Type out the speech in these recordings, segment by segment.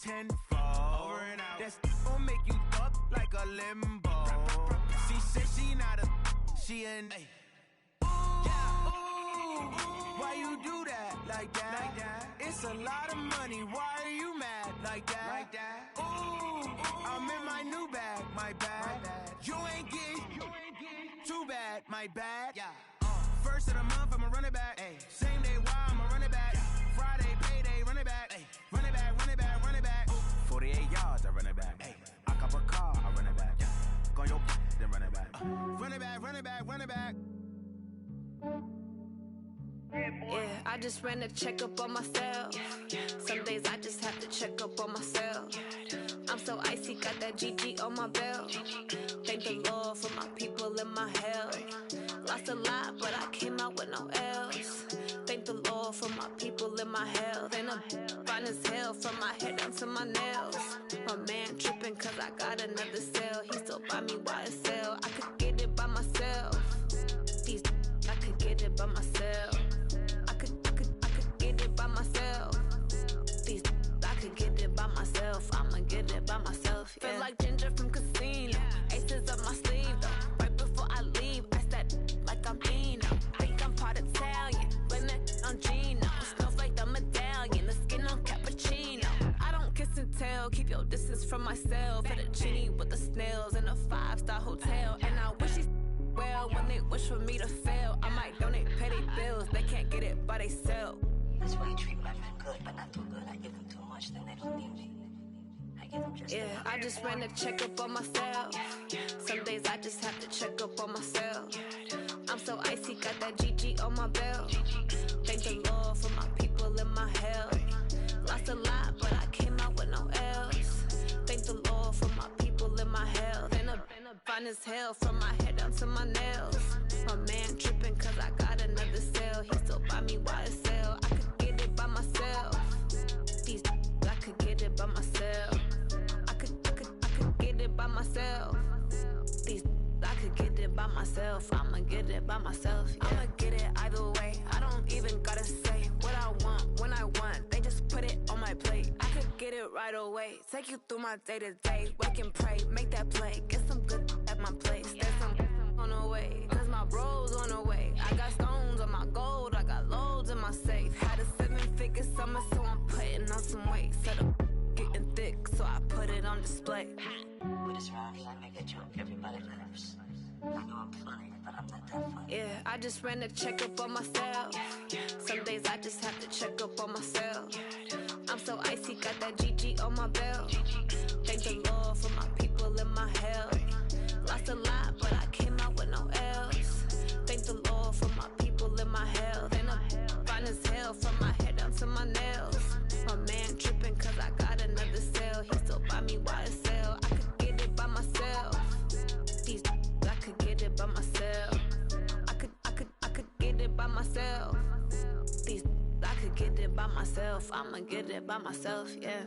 tenfold. Over and out. That gon' make you up like a limbo. She said she not a, she an. Why you do that like that? It's a lot of money. Why are you mad like that? Ooh, I'm in my new bag, my bad. You ain't getting too bad, my bad. First of the month, I'ma run it back. Same day, why I'ma run it back. Friday, payday, run it back. Run it back, run it back, run it back. 48 yards, I run it back. I cop a car, I run it back. Go on your then run it back. Run it back, run it back, run it back. Yeah, I just ran a checkup on myself. Some days I just have to check up on myself. I'm so icy, got that GG on my belt. Thank the Lord for my people in my hell. Lost a lot, but I came out with no L's. Thank the Lord for my people in my hell. Then I'm fine as hell from my head down to my nails. My man tripping cause I got another cell. He still buy me YSL. I could get it by myself. These I could get it by myself. I could get it by myself. These I could get it by myself. I'ma get it by myself. Yeah. Feel like Ginger from Casino. Aces up my sleeve though. Right before I leave, I said like I'm Eno. Think I'm part Italian. Blame it on Gino. Smells like the medallion. The skin on cappuccino. I don't kiss and tell. Keep your distance from myself. At a genie with the snails in a 5-star hotel. And I wish he's well when they wish for me to fail. I might donate petty bills. They can't get it by they sell. That's why you treat my men good, but not too good. I give them too much, then they don't need me. I give them just enough. I just ran a checkup on myself. Some days I just have to check up on myself. I'm so icy, got that GG on my belt. Thank the Lord for my people in my hell. Lost a lot, but I came out with no L's. Thank the Lord for my people in my hell. Then I'm fine as hell from my head down to my nails. My man tripping cause I got another cell. He still buy me YSL. I could get it by myself. These I could get it by myself. I could get it by myself. These I could get it by myself. I'ma get it by myself. Yeah. I'ma get it either way. I don't even gotta say what I want when I want. They just put it on my plate. I could get it right away. Take you through my day to day. Wake and pray, make that play. Get some good at my place. There's some on the way. Cause my bro's on the way. I got stones on my gold. I got loads in my safe. Had a 7-figure summer, so I'm putting on some weight. Set up getting thick, so I put it on display. With this round here, I make a joke. Everybody laughs. I know I'm funny, but I'm not that funny. Yeah, I just ran a checkup on myself. Some days I just have to check up on myself. I'm so icy, got that GG on my belt. Thank the Lord for my people in my hell. Lost a lot, but I came out with no L's. Thank the Lord for my people in my hell. Then I'm fine as hell from my head down to my nails. My man tripping cause I got another cell. He still buy me YSL. I could get it by myself. These I could get it by myself. I could get it by myself. These I could get it by myself. I'ma get it by myself, yeah.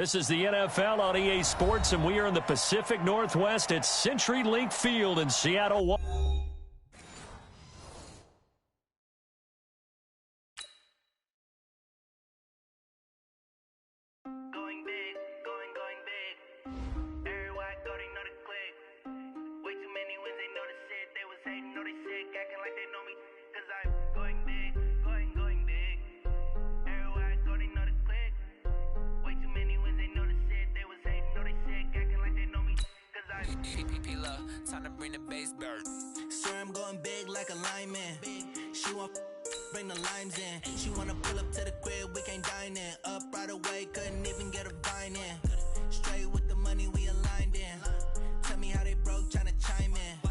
This is the NFL on EA Sports, and we are in the Pacific Northwest at CenturyLink Field in Seattle. Time to bring the bass back. Sir, I'm going big like a lineman. She want bring the limes in. She wanna pull up to the crib, we can't dine in. Up right away, couldn't even get a vine in. Straight with the money we aligned in. Tell me how they broke, tryna chime in.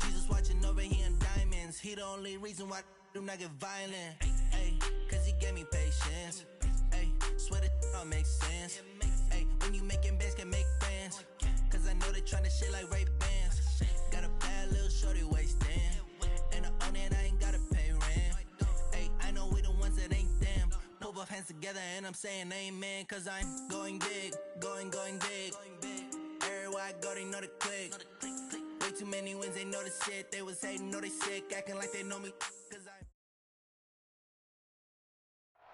Jesus watching over here in diamonds. He the only reason why I do not get violent. Ay, cause he gave me patience. Ay, swear that all makes sense. Ay, when you making bands can make friends. Cause I know they tryna shit like Ray Bans. Got a bad little shorty wasting. And I own it, I ain't gotta pay rent. Hey, I know we the ones that ain't them. Put both hands together and I'm saying amen. Cause I'm going big, going big. Everywhere I go, they know the click. Way too many wins, they know the shit. They was hating, know they sick, acting like they know me. Cause I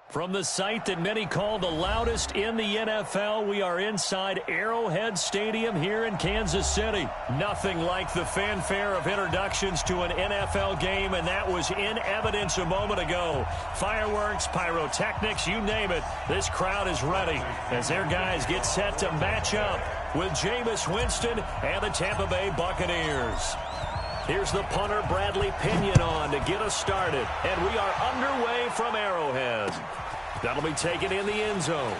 From the site that many call the loudest in the NFL, we are inside Arrowhead Stadium here in Kansas City. Nothing like the fanfare of introductions to an NFL game, and that was in evidence a moment ago. Fireworks, pyrotechnics, you name it. This crowd is ready as their guys get set to match up with Jameis Winston and the Tampa Bay Buccaneers. Here's the punter, Bradley Pinion, on to get us started, and we are underway from Arrowhead. That'll be taken in the end zone.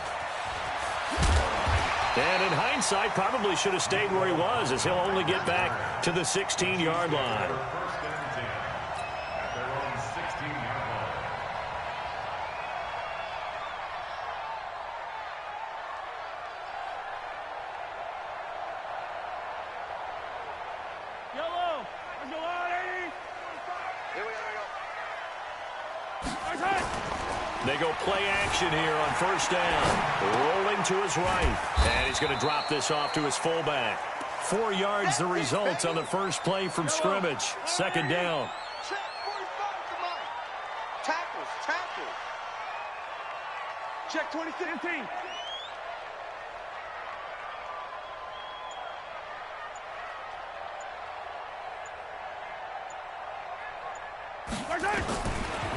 And in hindsight, probably should have stayed where he was, as he'll only get back to the 16-yard line. Yellow! Let's go on, 80! Here we go. They go play action here on first down. Rolling to his right. And he's going to drop this off to his fullback. 4 yards the result on the first play from scrimmage. Second down. Check 45, come on. Tackles. Check 2017.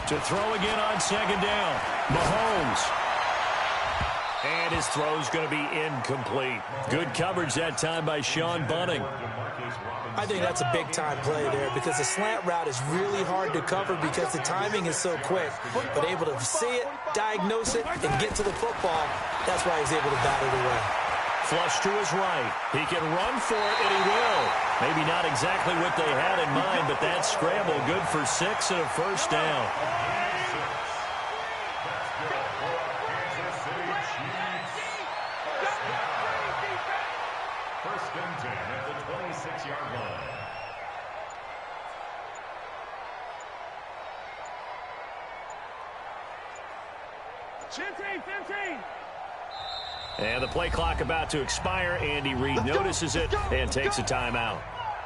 To throw again on second down. Mahomes. And his throw's going to be incomplete. Good coverage that time by Sean Bunting. I think that's a big-time play there because the slant route is really hard to cover because the timing is so quick. But able to see it, diagnose it, and get to the football, that's why he's able to bat it away. Flush to his right. He can run for it, and he will. Maybe not exactly what they had in mind, but that scramble good for 6 and a first down. First and 10 at the 26-yard line. And the play clock about to expire. Andy Reid notices it and takes a timeout.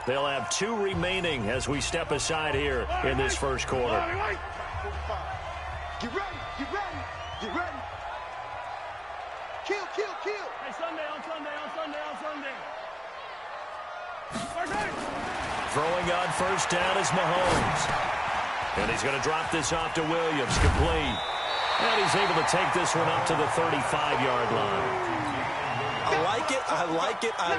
They'll have 2 remaining as we step aside here in this first quarter. Get ready. Kill. Hey, Sunday on Sunday. Throwing on first down is Mahomes. And he's going to drop this off to Williams, complete. And he's able to take this one up to the 35-yard line. I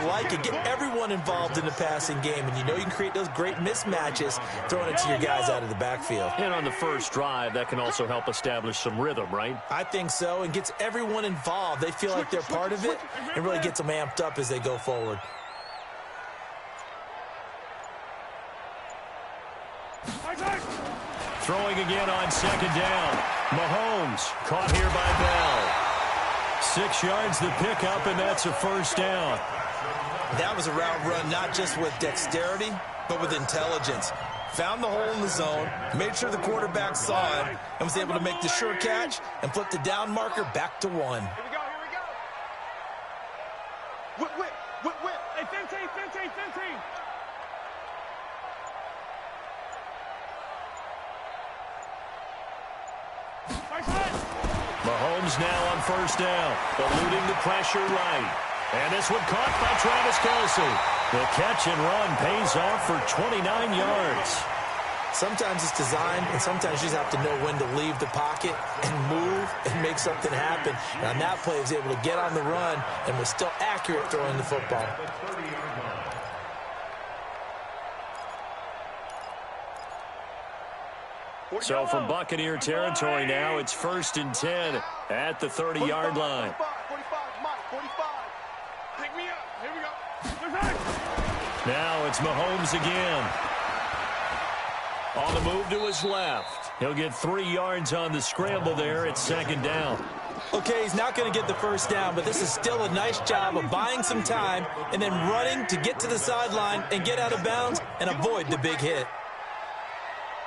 like it. Get everyone involved in the passing game, and you know you can create those great mismatches throwing it to your guys out of the backfield. And on the first drive, that can also help establish some rhythm, right? I think so, and gets everyone involved. They feel like they're part of it and really gets them amped up as they go forward. Throwing again on second down. Mahomes caught here by Bell. 6 yards the pickup, and that's a first down. That was a route run not just with dexterity, but with intelligence. Found the hole in the zone, made sure the quarterback saw him, and was able to make the sure catch and flip the down marker back to 1. Here we go. Whip, whip, whip, whip. Hey, 15, 15, 15. Mahomes now on first down, eluding the pressure right. And this one caught by Travis Kelce. The catch and run pays off for 29 yards. Sometimes it's designed, and sometimes you just have to know when to leave the pocket and move and make something happen. And on that play, he was able to get on the run and was still accurate throwing the football. So from Buccaneer territory now, it's 1st and 10 at the 30-yard line. 45, Mike, 45. Pick me up. Here we go. Now it's Mahomes again. On the move to his left. He'll get 3 yards on the scramble there at 2nd down. Okay, he's not going to get the first down, but this is still a nice job of buying some time and then running to get to the sideline and get out of bounds and avoid the big hit.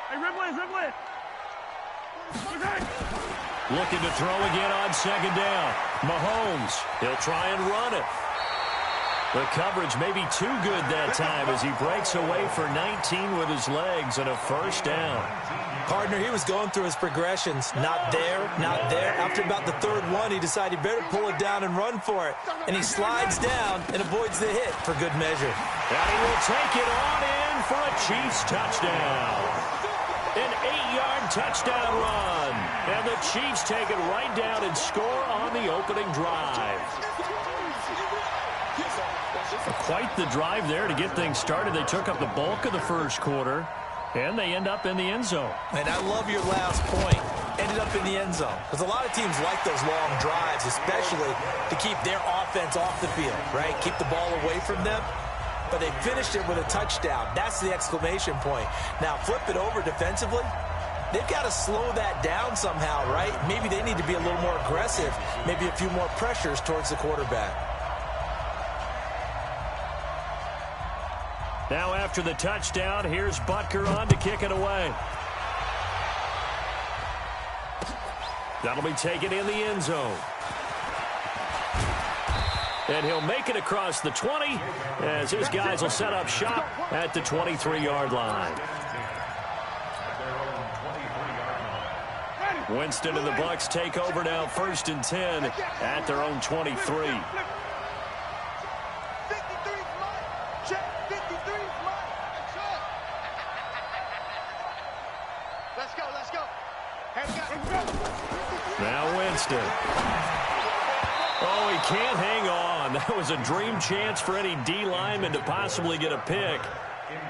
Hey, Ribley. Looking to throw again on 2nd down. Mahomes, he'll try and run it. The coverage may be too good that time as he breaks away for 19 with his legs and a first down. Partner, he was going through his progressions. Not there, not there. After about the 3rd one, he decided he better pull it down and run for it. And he slides down and avoids the hit for good measure. And he will take it on in for a Chiefs touchdown. An 8-yard touchdown run. And the Chiefs take it right down and score on the opening drive. Quite the drive there to get things started. They took up the bulk of the first quarter, and they end up in the end zone. And I love your last point. Ended up in the end zone. Because a lot of teams like those long drives, especially to keep their offense off the field, right? Keep the ball away from them. But they finished it with a touchdown. That's the exclamation point. Now, flip it over defensively. They've got to slow that down somehow, right? Maybe they need to be a little more aggressive. Maybe a few more pressures towards the quarterback. Now after the touchdown, here's Butker on to kick it away. That'll be taken in the end zone. And he'll make it across the 20 as his guys will set up shop at the 23-yard line. Winston and the Bucs take over now, 1st and 10 at their own 23. Now Winston. Oh, he can't hang on. That was a dream chance for any D lineman to possibly get a pick.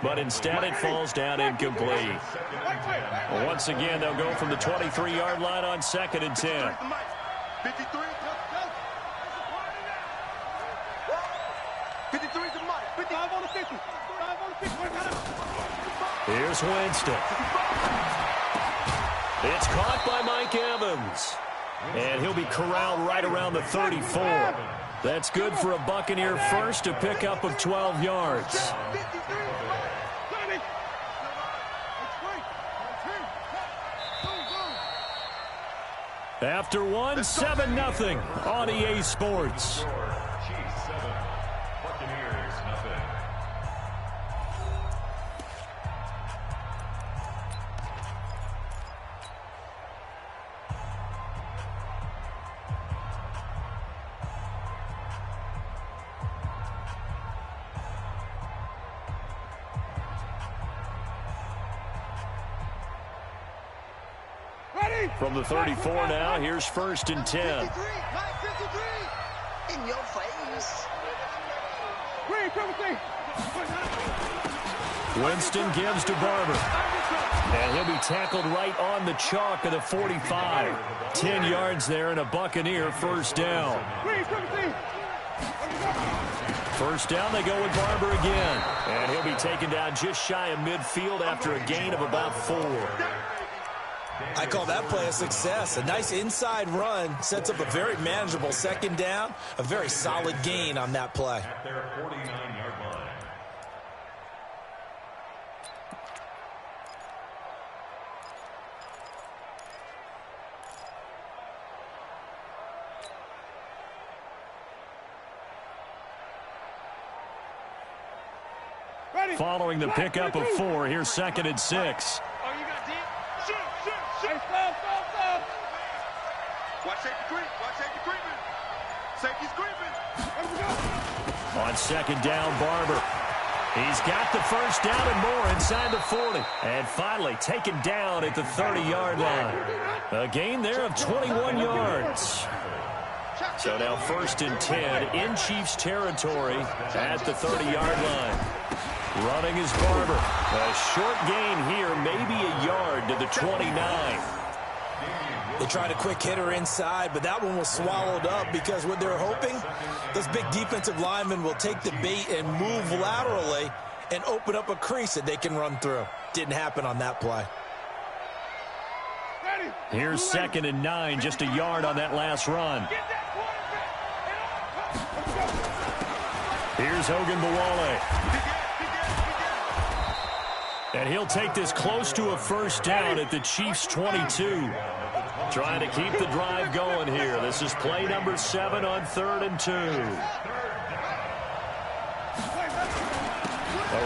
But instead it falls down incomplete. Well, once again, they'll go from the 23-yard line on 2nd and 10. 53. 53 to Mike. 55 on the 50. 5 on the 50. Here's Winston. It's caught by Mike Evans. And he'll be corralled right around the 34. That's good for a Buccaneer first, a pickup of 12 yards. After one, 7-0 on EA Sports. Chiefs 7, Buccaneers nothing. From the 34 now, here's 1st and 10. 53. In your face. Winston gives to Barber. And he'll be tackled right on the chalk of the 45. 10 yards there and a Buccaneer first down. First down, they go with Barber again. And he'll be taken down just shy of midfield after a gain of about 4. I call that play a success. A nice inside run sets up a very manageable 2nd down. A very solid gain on that play. At their 49-yard line. Following the pickup of 4, here's 2nd and 6. Oh, you got deep. Shoot. Hey, stop. Watch safety creep. Watch safety creeping. Safety's creeping. On 2nd down, Barber. He's got the first down and more inside the 40. And finally taken down at the 30-yard line. A gain there of 21 yards. So now 1st and 10 in Chiefs territory at the 30-yard line. Running is Barber. A short gain here, maybe a yard to the 29. They tried a quick hitter inside, but that one was swallowed up because what they're hoping, those big defensive linemen will take the bait and move laterally and open up a crease that they can run through. Didn't happen on that play. Here's 2nd and 9, just a yard on that last run. Here's Ogunbowale. And he'll take this close to a first down at the Chiefs' 22. Trying to keep the drive going here. This is play number 7 on 3rd and 2. A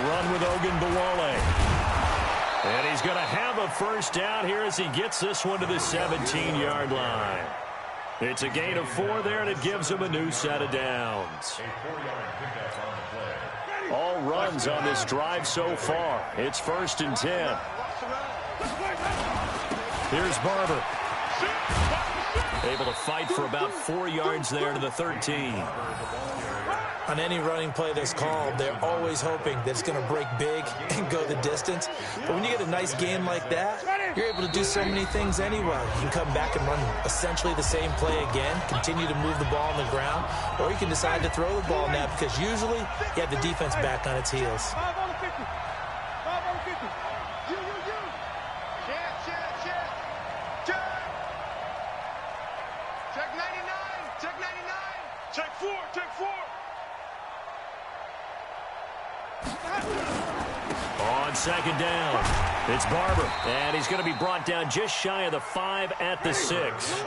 run with Ogunbowale. And he's going to have a first down here as he gets this one to the 17-yard line. It's a gain of 4 there, and it gives him a new set of downs. All runs on this drive so far. It's 1st and 10. Here's Barber. Able to fight for about 4 yards there to the 13. On any running play that's called, they're always hoping that it's going to break big and go the distance. But when you get a nice game like that, you're able to do so many things anyway. You can come back and run essentially the same play again, continue to move the ball on the ground, or you can decide to throw the ball now because usually you have the defense back on its heels. 5 on the 50. 5 on the 50. You. Check 99. Check 99. Check 4. On 2nd down, it's Barber, and he's going to be brought down just shy of the 5 at the 6.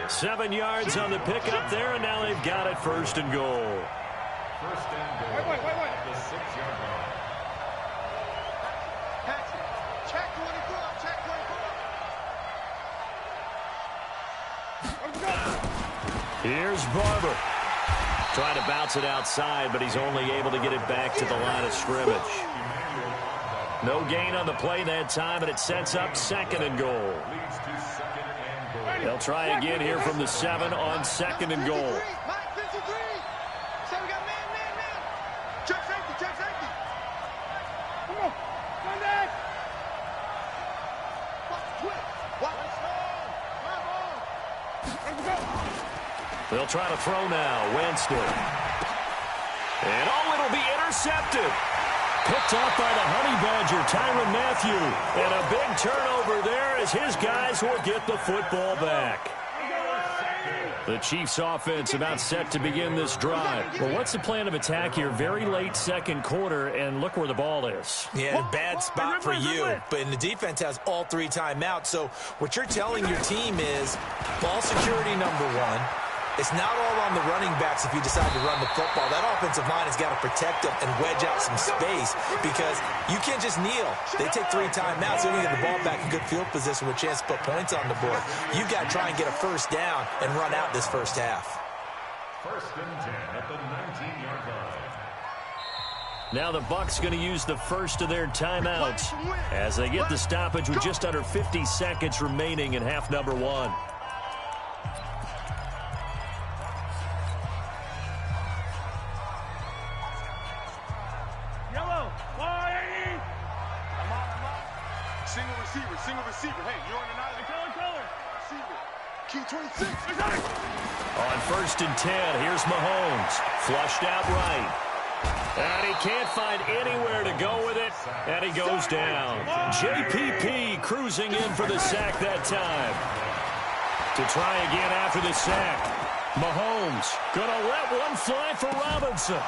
7 yards on the pickup there, and now they've got it 1st and goal. First and goal. Wait. At the 6-yard line. Check 24. Here's Barber. Trying to bounce it outside, but he's only able to get it back to the line of scrimmage. No gain on the play that time, and it sets up 2nd and goal. They'll try again here from the 7 on 2nd and goal. Check safety. Come on. Sunday. They'll try to throw now. Winston. And it'll be intercepted. Picked off by the Honey Badger, Tyrann Mathieu. And a big turnover there as his guys will get the football back. The Chiefs offense about set to begin this drive. Well, what's the plan of attack here? Very late 2nd quarter, and look where the ball is. Yeah, bad spot for you. But the defense has all 3 timeouts. So what you're telling your team is ball security number 1. It's not all on the running backs if you decide to run the football. That offensive line has got to protect them and wedge out some space because you can't just kneel. They take 3 timeouts. They're going to get the ball back in good field position with a chance to put points on the board. You've got to try and get a first down and run out this first half. 1st and 10 at the 19-yard line. Now the Bucs going to use the first of their timeouts as they get the stoppage with just under 50 seconds remaining in half number 1. Single receiver. Hey, you're on the 9. Receiver. Key 26. On 1st and 10, here's Mahomes. Flushed out right. And he can't find anywhere to go with it. And he goes down. JPP cruising in for the sack that time. To try again after the sack. Mahomes gonna let one fly for Robinson.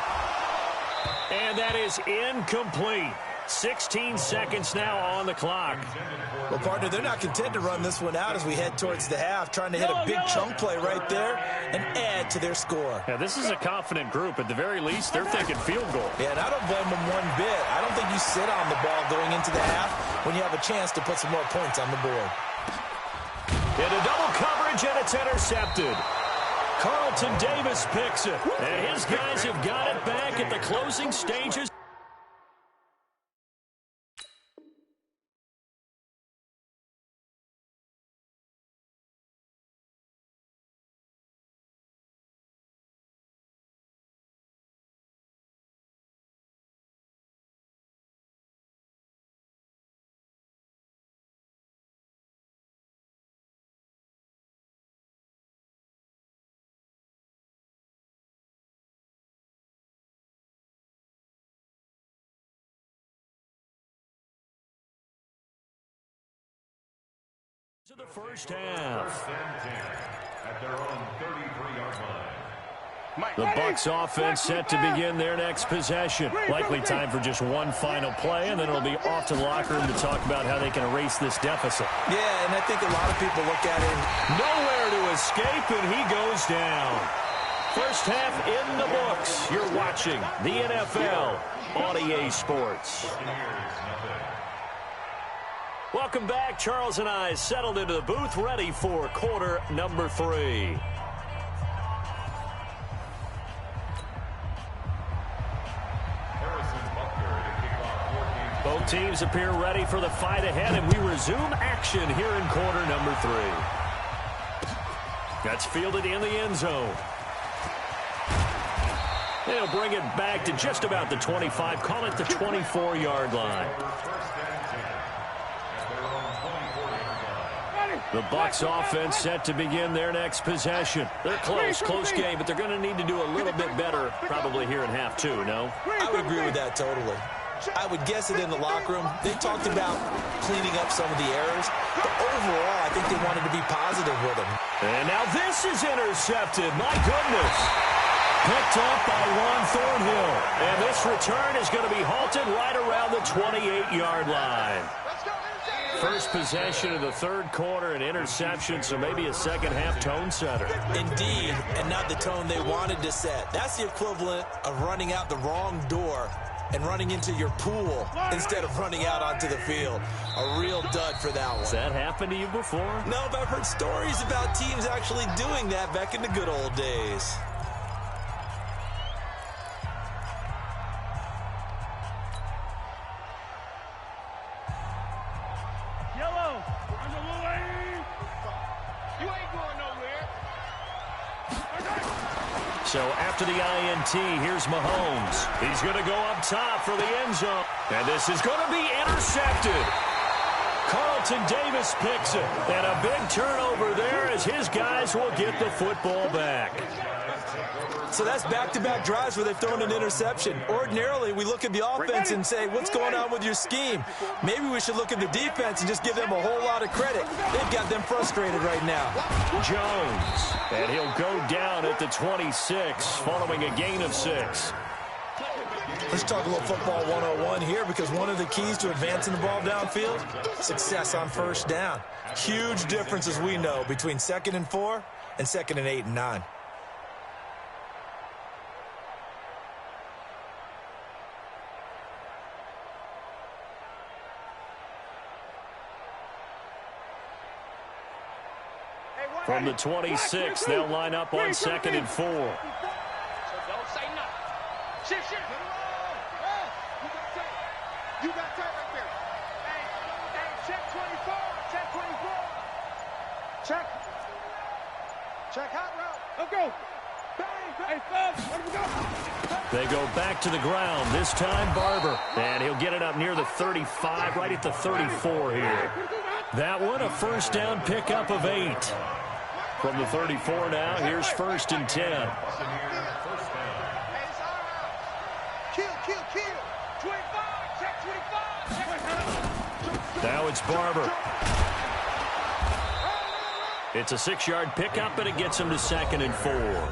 And that is incomplete. 16 seconds now on the clock. Well, partner, they're not content to run this one out as we head towards the half, trying to hit a big chunk play right there and add to their score. Yeah, this is a confident group. At the very least, they're thinking field goal. Yeah, and I don't blame them one bit. I don't think you sit on the ball going into the half when you have a chance to put some more points on the board. Into double coverage, and it's intercepted. Carlton Davis picks it. And his guys have got it back at the closing stages. To the first half. First and 10 at their own 33-yard line. The Bucs offense set to begin their next possession. Likely time for just one final play, and then it'll be off to the locker room to talk about how they can erase this deficit. Yeah, and I think a lot of people look at it. Nowhere to escape, and he goes down. First half in the books. You're watching the NFL on EA Sports. Welcome back. Charles and I settled into the booth, ready for quarter number 3. Both teams appear ready for the fight ahead, and we resume action here in quarter number 3. That's fielded in the end zone. They'll bring it back to just about the 25, call it the 24-yard line. The Bucs offense set to begin their next possession. They're close game, but they're going to need to do a little bit better probably here in half 2, no? I would agree with that totally. I would guess it in the locker room. They talked about cleaning up some of the errors, but overall, I think they wanted to be positive with them. And now this is intercepted. My goodness. Picked up by Juan Thornhill. And this return is going to be halted right around the 28-yard line. First possession of the third quarter, an interception, so maybe a second-half tone setter. Indeed, and not the tone they wanted to set. That's the equivalent of running out the wrong door and running into your pool instead of running out onto the field. A real dud for that one. Has that happened to you before? No, but I've heard stories about teams actually doing that back in the good old days. So after the INT, here's Mahomes. He's going to go up top for the end zone. And this is going to be intercepted. Carlton Davis picks it. And a big turnover there as his guys will get the football back. So that's back-to-back drives where they've thrown an interception. Ordinarily, we look at the offense and say, what's going on with your scheme? Maybe we should look at the defense and just give them a whole lot of credit. They've got them frustrated right now. Jones, and he'll go down at the 26 following a gain of 6. Let's talk a little football 101 here, because one of the keys to advancing the ball downfield, success on first down. Huge difference, as we know, between 2nd and 4 and 2nd and 8 and 9. From the 26, they'll line up on 2nd and 4. So don't say nothing. Shift. You got tight right there. Hey, check 24. Check 24. Check hot route. Let's go. Bang. Hey, They go back to the ground, this time Barber. And he'll get it up near the 35, right at the 34 here. That one, a first down pickup of 8. From the 34 now, here's 1st and 10. Kill. 25. Check 25. Now it's Barber. It's a 6-yard pickup, and it gets him to 2nd and 4.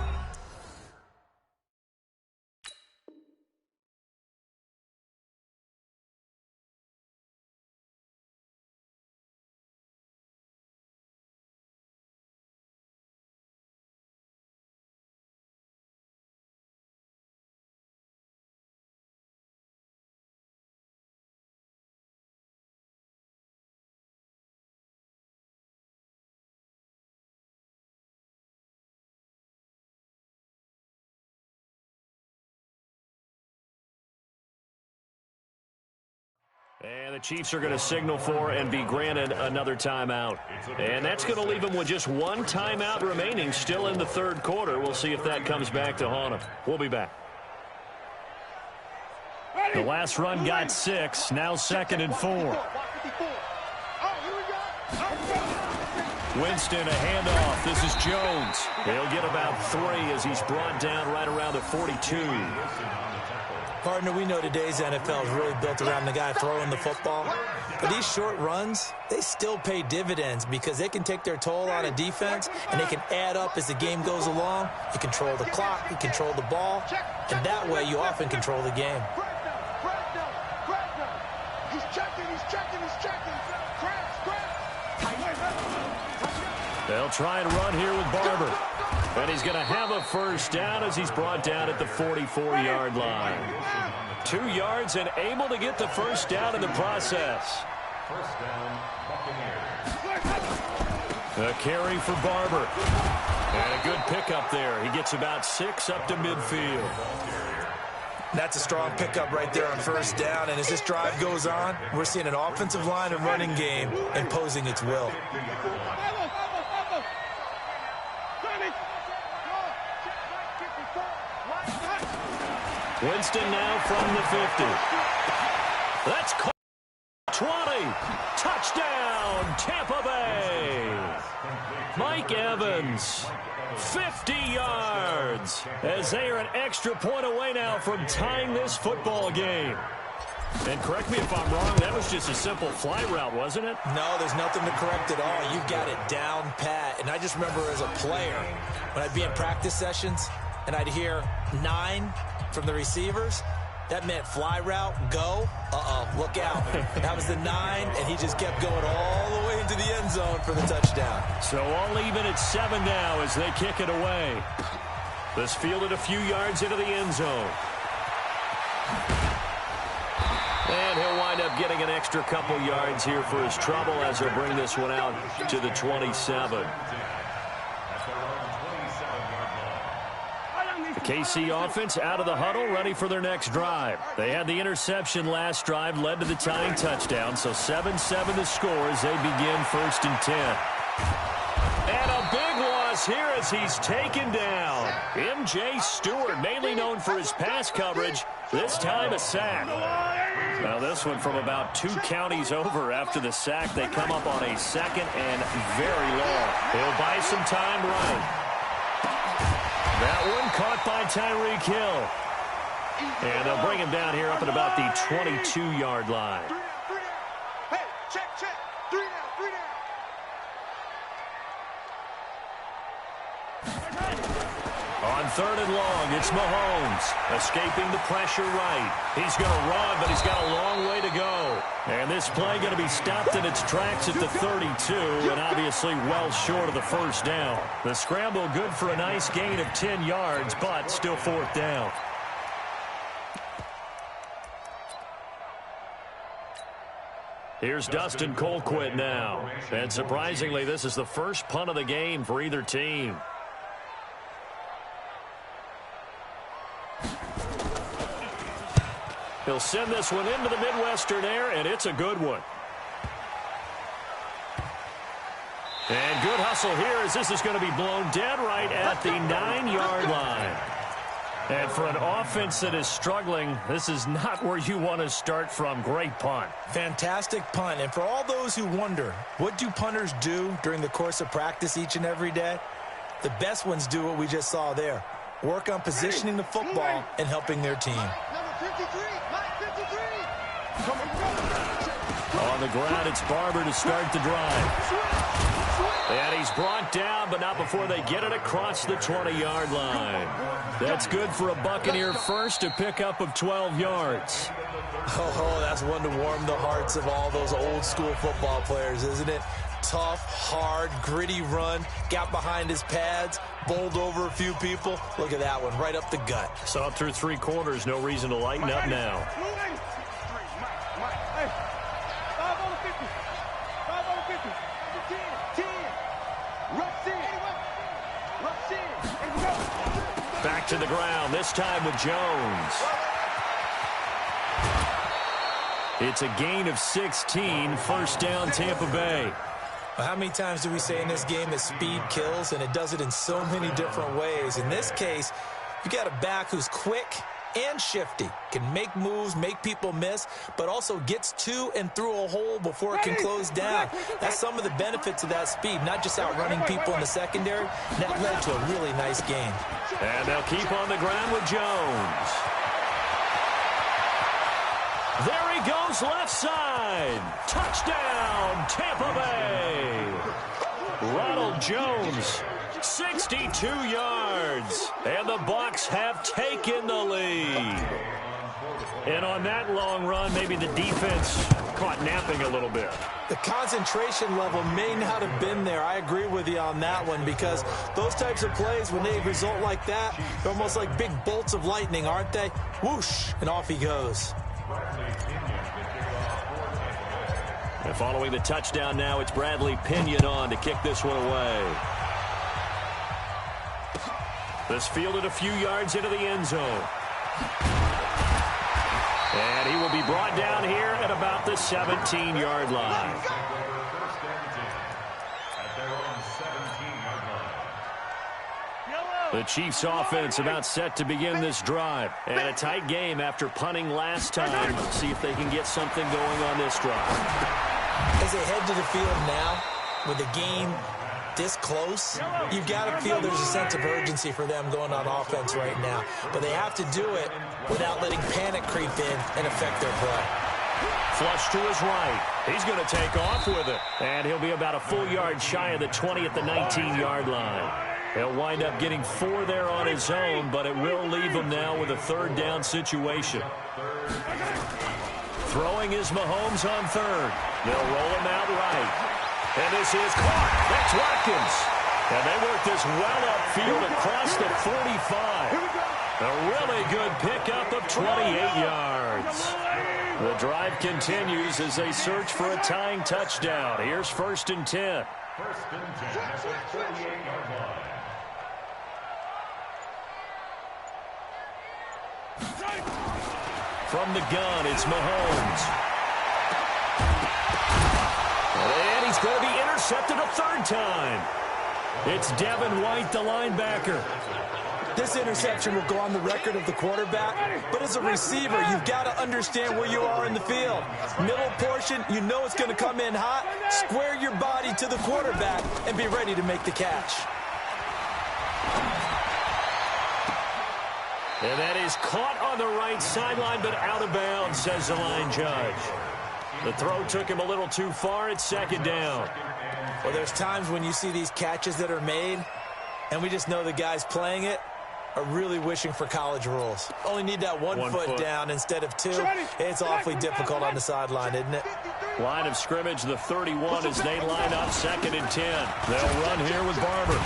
And the Chiefs are going to signal for and be granted another timeout. And that's going to leave them with just one timeout remaining still in the third quarter. We'll see if that comes back to haunt them. We'll be back. The last run got 6. Now 2nd and 4. Winston, a handoff. This is Jones. He'll get about 3 as he's brought down right around the 42. Partner, we know today's NFL is really built around the guy throwing the football. But these short runs, they still pay dividends because they can take their toll on a defense and they can add up as the game goes along. You control the clock, you control the ball, and that way you often control the game. He's checking. They'll try and run here with Barber. And he's going to have a first down as he's brought down at the 44-yard line. 2 yards and able to get the first down in the process. First down, Buccaneers. A carry for Barber. And a good pickup there. He gets about 6 up to midfield. That's a strong pickup right there on first down. And as this drive goes on, we're seeing an offensive line and running game imposing its will. Winston now from the 50. That's 20. Touchdown, Tampa Bay. Mike Evans, 50 yards, as they are an extra point away now from tying this football game. And correct me if I'm wrong, that was just a simple fly route, wasn't it? No, there's nothing to correct at all. You got it down pat. And I just remember as a player, when I'd be in practice sessions and I'd hear 9 from the receivers, that meant fly route, go, look out. That was the 9, and he just kept going all the way into the end zone for the touchdown. So all even at 7 now as they kick it away. This fielded a few yards into the end zone. And he'll wind up getting an extra couple yards here for his trouble as he'll bring this one out to the 27. KC offense out of the huddle, ready for their next drive. They had the interception last drive, led to the tying touchdown, so 7-7 the score as they begin 1st and 10. And a big loss here as he's taken down. M.J. Stewart, mainly known for his pass coverage, this time a sack. Now this one from about 2 counties over after the sack. They come up on a 2nd and very long. He'll buy some time right. That one caught by Tyreek Hill. And they'll bring him down here up at about the 22-yard line. Hey, check. 3 down. On 3rd and long, it's Mahomes escaping the pressure right. He's going to run, but he's got a long way to go. And this play going to be stopped in its tracks at the 32, and obviously well short of the first down. The scramble good for a nice gain of 10 yards, but still 4th down. Here's Dustin Colquitt now. And surprisingly, this is the first punt of the game for either team. He'll send this one into the Midwestern air, and it's a good one. And good hustle here as this is going to be blown dead right at the 9-yard line. And for an offense that is struggling, this is not where you want to start from. Great punt. Fantastic punt. And for all those who wonder, what do punters do during the course of practice each and every day? The best ones do what we just saw there. Work on positioning the football and helping their team. On the ground, it's Barber to start the drive. And he's brought down, but not before they get it across the 20-yard line. That's good for a Buccaneer first, a pickup of 12 yards. Oh, that's one to warm the hearts of all those old-school football players, isn't it? Tough, hard, gritty run, got behind his pads, bowled over a few people. Look at that one, right up the gut. So through 3 quarters, no reason to lighten up now. Back to the ground, this time with Jones. It's a gain of 16, first down Tampa Bay. Well, how many times do we say in this game that speed kills, and it does it in so many different ways? In this case, you got a back who's quick and shifty, can make moves, make people miss, but also gets to and through a hole before it can close down. That's some of the benefits of that speed, not just outrunning people in the secondary. That led to a really nice game. And they'll keep on the ground with Jones. There he goes, left side. Touchdown, Tampa Bay. Ronald Jones, 62 yards. And the Bucs have taken the lead. And on that long run, maybe the defense caught napping a little bit. The concentration level may not have been there. I agree with you on that one, because those types of plays, when they result like that, they're almost like big bolts of lightning, aren't they? Whoosh, and off he goes. And following the touchdown now, it's Bradley Pinion on to kick this one away. This fielded a few yards into the end zone. And he will be brought down here at about the 17-yard line. The Chiefs offense about set to begin this drive. And a tight game after punting last time. See if they can get something going on this drive. As they head to the field now, with the game this close, you've got to feel there's a sense of urgency for them going on offense right now. But they have to do it without letting panic creep in and affect their play. Flush to his right. He's going to take off with it. And he'll be about a full yard shy of the 20 at the 19-yard line. He'll wind up getting 4 there on his own, but it will leave him now with a third down situation. Throwing is Mahomes on third. They'll roll him out right. And this is caught. That's Watkins. And they work this well upfield across the 45. A really good pickup of 28 yards. The drive continues as they search for a tying touchdown. Here's 1st and 10. 1st and 10 at the 48-yard line. From the gun, it's Mahomes. And he's going to be intercepted a third time. It's Devin White, the linebacker. This interception will go on the record of the quarterback, but as a receiver, you've got to understand where you are in the field. Middle portion, you know it's going to come in hot. Square your body to the quarterback and be ready to make the catch. And that is caught on the right sideline, but out of bounds, says the line judge. The throw took him a little too far. It's 2nd down. Well, there's times when you see these catches that are made, and we just know the guys playing it are really wishing for college rules. Only need that one foot down instead of 2. It's awfully difficult on the sideline, isn't it? Line of scrimmage, the 31, as they line up 2nd and 10. They'll run here with Barber.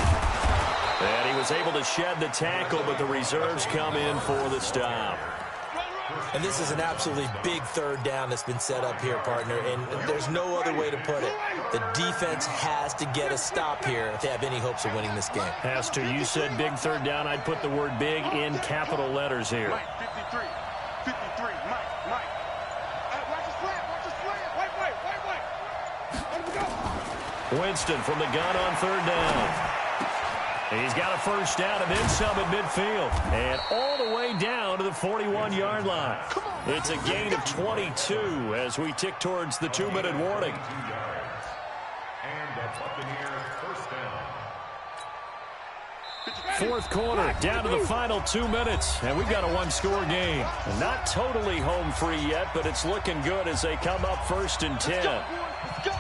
And he was able to shed the tackle, but the reserves come in for the stop. And this is an absolutely big third down that's been set up here, partner, and there's no other way to put it. The defense has to get a stop here if they have any hopes of winning this game. Has to. You said big third down. I'd put the word big in capital letters here. Mike, 53, 53, Mike. Watch his slant, Let him go. Winston from the gun on third down. He's got a first down and then some at midfield. And all the way down to the 41-yard line. It's a gain of 22 as we tick towards the 2-minute warning. And the Buccaneers first down. 4th quarter, down to the final 2 minutes. And we've got a 1-score game. Not totally home free yet, but it's looking good as they come up 1st and 10. Let's go.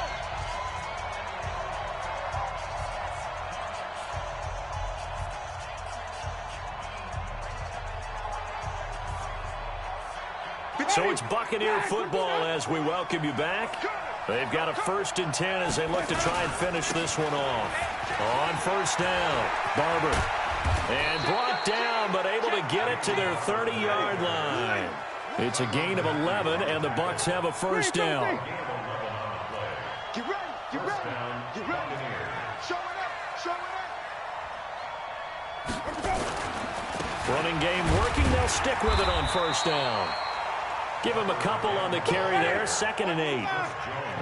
So it's Buccaneer football as we welcome you back. They've got a 1st and 10 as they look to try and finish this one off. On 1st down, Barber. And brought down, but able to get it to their 30-yard line. It's a gain of 11, and the Bucs have a 1st down. Get ready. Show it up. Running game working. They'll stick with it on 1st down. Give him a couple on the carry there. 2nd and 8.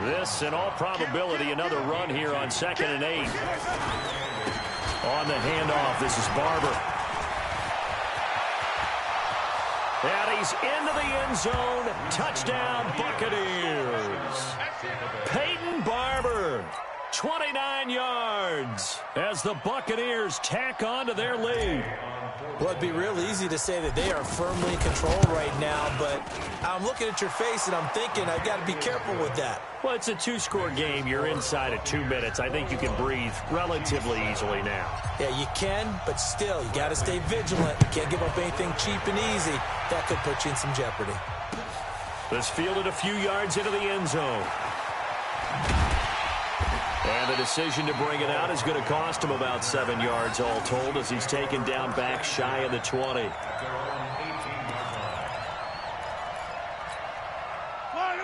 This, in all probability, another run here on 2nd and 8. On the handoff, this is Barber. And he's into the end zone. Touchdown, Buccaneers. Peyton Barber, 29 yards, as the Buccaneers tack on to their lead. Well, it'd be real easy to say that they are firmly in control right now, but I'm looking at your face and I'm thinking I've got to be careful with that. Well, it's a 2-score game. You're inside of 2 minutes. I think you can breathe relatively easily now. Yeah, you can, but still, you got to stay vigilant. You can't give up anything cheap and easy. That could put you in some jeopardy. This fielded a few yards into the end zone. And the decision to bring it out is going to cost him about 7 yards all told, as he's taken down back shy of the 20.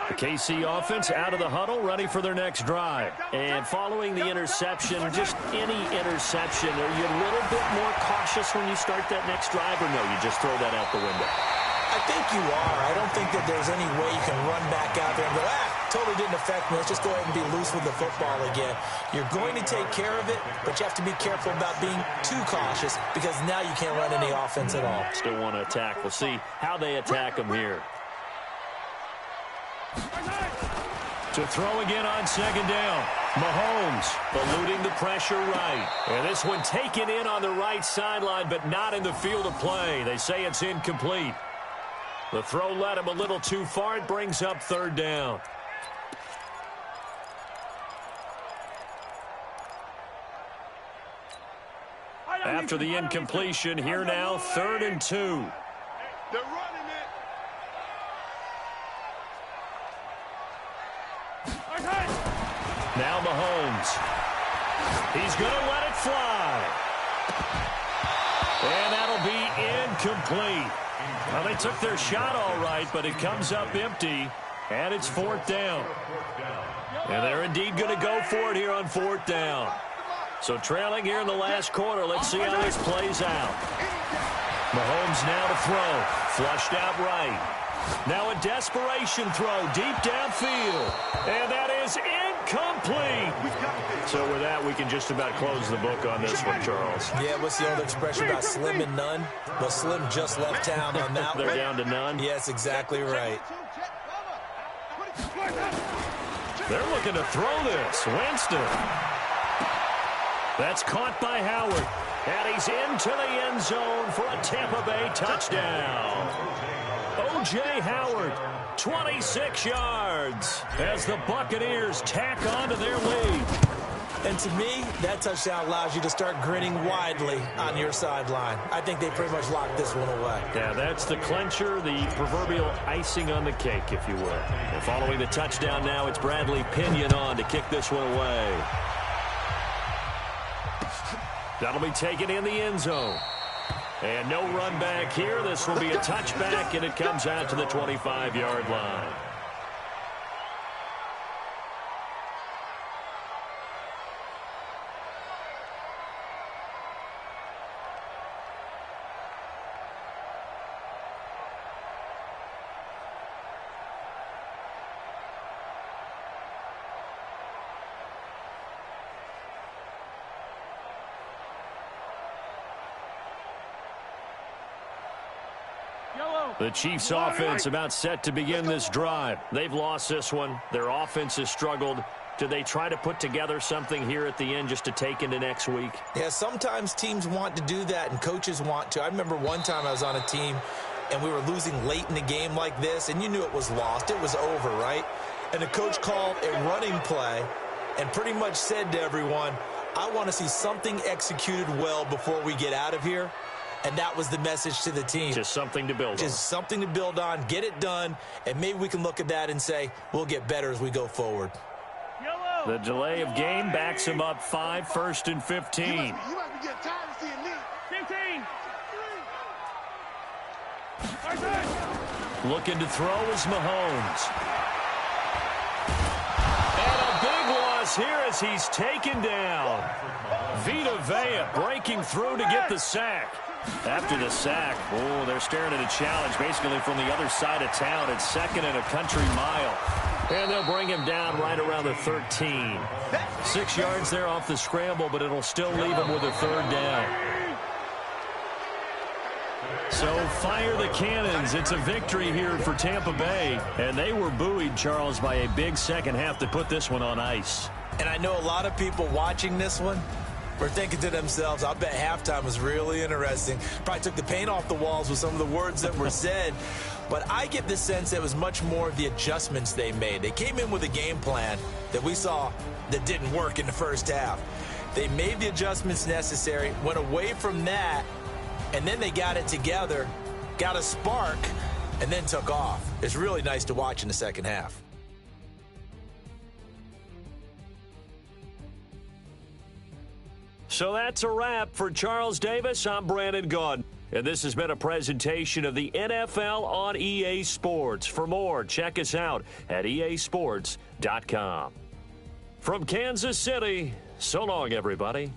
The KC offense out of the huddle, ready for their next drive. And following the interception, just any interception, are you a little bit more cautious when you start that next drive, or no, you just throw that out the window? I think you are. I don't think that there's any way you can run back out there and go, totally didn't affect me. Let's just go ahead and be loose with the football again. You're going to take care of it, but you have to be careful about being too cautious because now you can't run any offense at all. Still want to attack. We'll see how they attack them here. To throw again on 2nd down. Mahomes eluding the pressure right. And this one taken in on the right sideline, but not in the field of play. They say it's incomplete. The throw led him a little too far. It brings up 3rd down. After the incompletion, here now, 3rd and 2. They're running it. Now Mahomes. He's going to let it fly. And that'll be incomplete. Well, they took their shot all right, but it comes up empty, and it's 4th down. And they're indeed going to go for it here on 4th down. So trailing here in the last quarter, let's see how this plays out. Mahomes now to throw. Flushed out right. Now a desperation throw deep downfield. And that is incomplete. So with that, we can just about close the book on this one, Charles. Yeah, what's the old expression about slim and none? Well, Slim just left town on that one. They're down to none? Yes, exactly right. They're looking to throw this. Winston. That's caught by Howard. And he's into the end zone for a Tampa Bay touchdown. O.J. Howard, 26 yards, as the Buccaneers tack on to their lead. And to me, that touchdown allows you to start grinning widely on your sideline. I think they pretty much locked this one away. Yeah, that's the clincher, the proverbial icing on the cake, if you will. And following the touchdown now, it's Bradley Pinion on to kick this one away. That'll be taken in the end zone. And no run back here. This will be a touchback, and it comes out to the 25-yard line. The Chiefs' offense about set to begin this drive. They've lost this one. Their offense has struggled. Do they try to put together something here at the end just to take into next week? Yeah, sometimes teams want to do that and coaches want to. I remember one time I was on a team and we were losing late in the game like this, and you knew it was lost. It was over, right? And the coach called a running play and pretty much said to everyone, I want to see something executed well before we get out of here. And that was the message to the team. Just something to build on. Just something to build on, get it done, and maybe we can look at that and say, we'll get better as we go forward. The delay of game backs him up 5, 1st and 15. You might be getting tired of seeing me. 15. Looking to throw is Mahomes. And a big loss here as he's taken down. Vita Vea breaking through to get the sack. After the sack, they're staring at a challenge basically from the other side of town. It's 2nd and a country mile. And they'll bring him down right around the 13. 6 yards there off the scramble, but it'll still leave him with a 3rd down. So fire the cannons. It's a victory here for Tampa Bay. And they were buoyed, Charles, by a big second half to put this one on ice. And I know a lot of people watching this one were thinking to themselves, I bet halftime was really interesting. Probably took the paint off the walls with some of the words that were said. But I get the sense that it was much more of the adjustments they made. They came in with a game plan that we saw that didn't work in the first half. They made the adjustments necessary, went away from that, and then they got it together, got a spark, and then took off. It's really nice to watch in the second half. So that's a wrap for Charles Davis. I'm Brandon Gaudin. And this has been a presentation of the NFL on EA Sports. For more, check us out at easports.com. From Kansas City, so long, everybody.